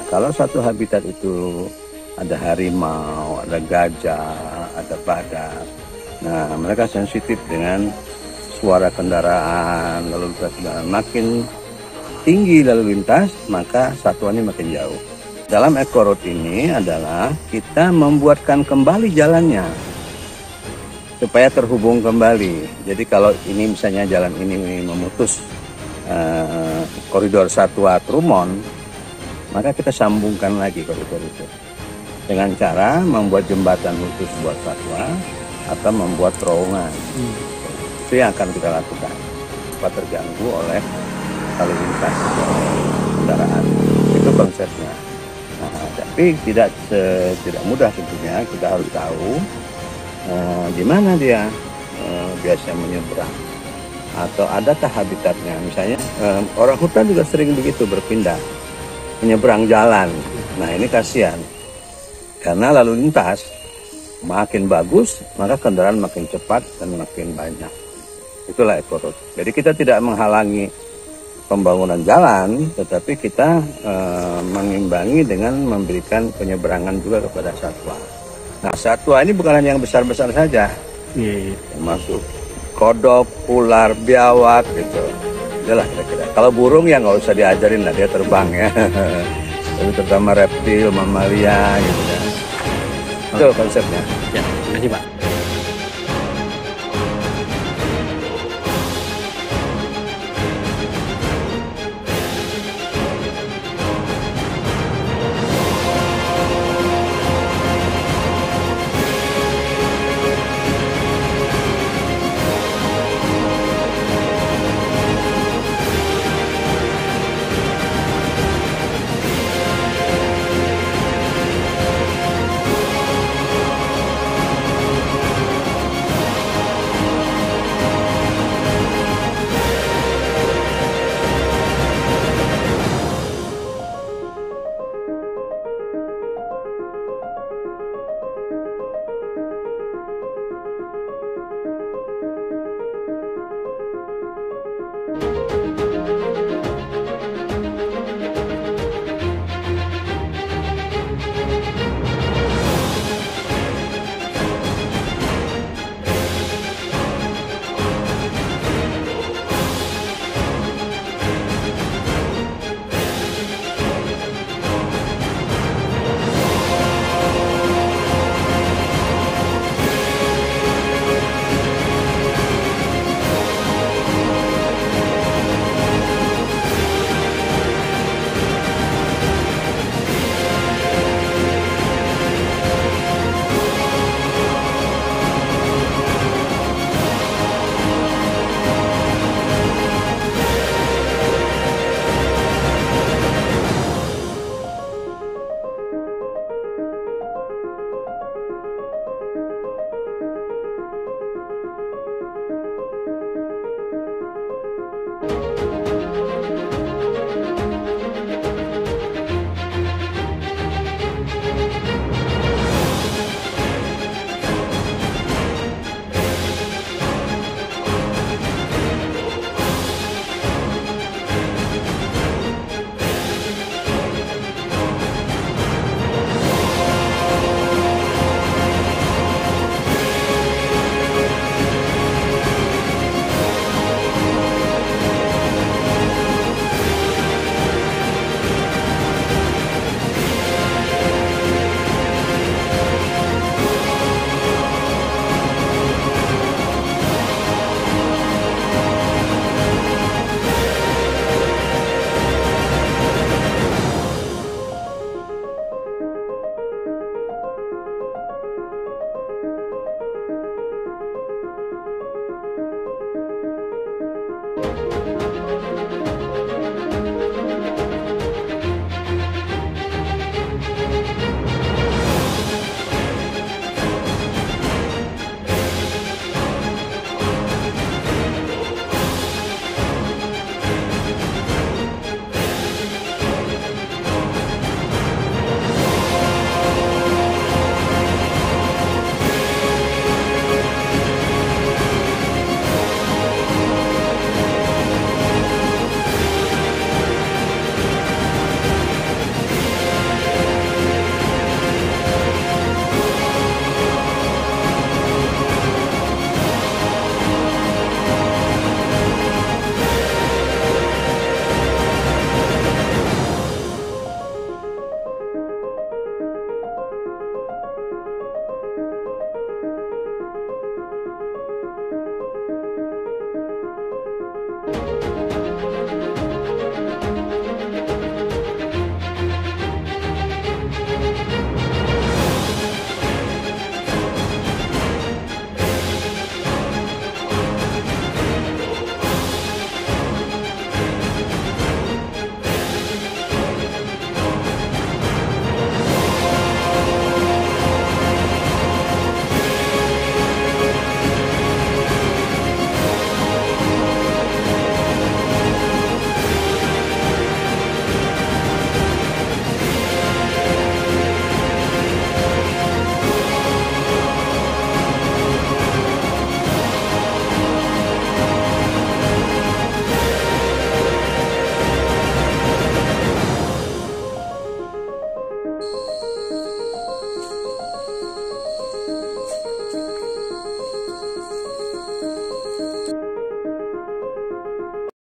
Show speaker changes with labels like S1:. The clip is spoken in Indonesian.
S1: kalau satu habitat itu ada harimau, ada gajah, ada badak, nah mereka sensitif dengan suara kendaraan, lalu lintas kendaraan. Makin tinggi lalu lintas, maka satwa ini makin jauh. Dalam eco-road ini adalah kita membuatkan kembali jalannya supaya terhubung kembali. Jadi kalau ini misalnya jalan ini memutus koridor satwa Trumon, maka kita sambungkan lagi koridor itu dengan cara membuat jembatan khusus buat satwa atau membuat terowongan. Itu yang akan kita lakukan supaya terganggu oleh lalu lintas kendaraan. Itu konsepnya. Nah, tapi tidak mudah tentunya. Kita harus tahu di mana dia biasa menyeberang atau adakah habitatnya. Misalnya orang hutan juga sering begitu berpindah menyeberang jalan. Nah ini kasihan karena lalu lintas makin bagus maka kendaraan makin cepat dan makin banyak. Itulah eco-road. Jadi kita tidak menghalangi pembangunan jalan, tetapi kita mengimbangi dengan memberikan penyeberangan juga kepada satwa. Nah, satwa ini bukan hanya yang besar-besar saja, termasuk kodok, ular, biawak, gitu. Itulah kira-kira. Kalau burung ya nggak usah diajarin lah, dia terbang ya. Tapi terutama reptil, mamalia, gitu ya. Itu konsepnya.
S2: Ya, terima kasih Pak.